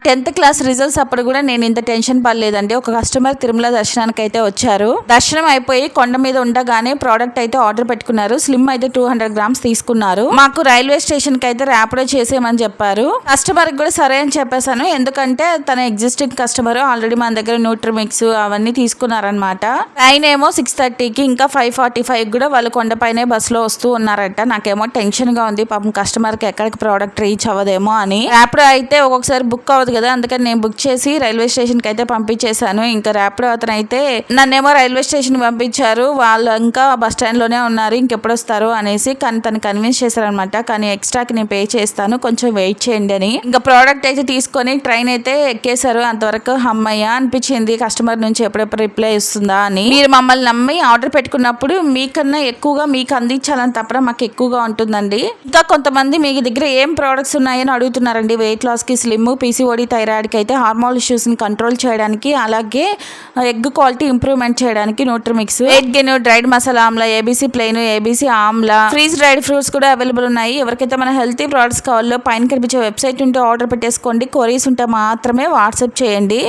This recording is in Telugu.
10th క్లాస్ రిజల్ట్స్ అప్పుడు కూడా నేను ఇంత టెన్షన్ పడలేదండి. ఒక కస్టమర్ తిరుమల దర్శనానికి అయితే వచ్చారు. దర్శనం అయిపోయి కొండ మీద ఉండగానే ప్రోడక్ట్ అయితే ఆర్డర్ పెట్టుకున్నారు. స్లిమ్ అయితే 200 grams తీసుకున్నారు. మాకు రైల్వే స్టేషన్ కి అయితే ర్యాపిడో చేసేయమని చెప్పారు. కస్టమర్ కూడా సరే అని చెప్పేశాను. ఎందుకంటే తన ఎగ్జిస్టింగ్ కస్టమర్ ఆల్రెడీ మన దగ్గర న్యూట్రిమిక్స్ అవన్నీ తీసుకున్నారనమాట. ట్రైన్ ఏమో 6:30కి, ఇంకా 5:45 కూడా వాళ్ళు కొండపైనే బస్సులో వస్తూ ఉన్నారట. నాకేమో టెన్షన్ గా ఉంది. పాపం కస్టమర్ కి ఎక్కడికి ప్రోడక్ట్ రీచ్ అవ్వదేమో అని. ర్యాపిడో అయితే ఒక్కొక్కసారి బుక్ అవ్వదు కదా, అందుకని నేను బుక్ చేసి రైల్వే స్టేషన్ కి అయితే పంపించేశాను. ఇంకా ర్యాపిడో అతను అయితే నన్నేమో రైల్వే స్టేషన్ పంపించారు. వాళ్ళు ఇంకా బస్ స్టాండ్ లోనే ఉన్నారు, ఇంకెప్పుడు వస్తారు అనేసి. కానీ తను కన్విన్స్ చేశారనమాట. కానీ ఎక్స్ట్రాకి నేను పే చేస్తాను, కొంచెం వెయిట్ చేయండి అని. ఇంకా ప్రోడక్ట్ అయితే తీసుకొని ట్రైన్ అయితే ఎక్కేశారు. అంతవరకు అమ్మయ్య అనిపించింది. కస్టమర్ నుంచి ఎప్పుడెప్పుడు రిప్లై ఇస్తుందా అని. మీరు మమ్మల్ని నమ్మి ఆర్డర్ పెట్టుకున్నప్పుడు మీకన్నా ఎక్కువగా మీకు అందించాలని తప్ప మాకు ఎక్కువగా ఉంటుందండి. ఇంకా కొంతమంది మీ దగ్గర ఏం ప్రోడక్ట్స్ ఉన్నాయని అడుగుతున్నారండి. వెయిట్ లాస్ కి, స్లిమ్, పీసీఓడి, థైరాయిడ్ కి అయితే హార్మోన్ ఇష్యూస్ ని కంట్రోల్ చేయడానికి, అలాగే ఎగ్ క్వాలిటీ ఇంప్రూవ్మెంట్ చేయడానికి Nutrimix, weight gain, dried masala amla, ABC plain, ABC amla, freeze dried fruits కూడా అవైలబుల్ ఉన్నాయి. ఎవరికైతే మన హెల్తీ ప్రోడక్ట్స్ కావాలో పైన కనిపించే వెబ్సైట్ ఉంటే ఆర్డర్ పెట్టేసుకోండి. కొరీస్ ఉంటే మాత్రమే వాట్సాప్ చేయండి.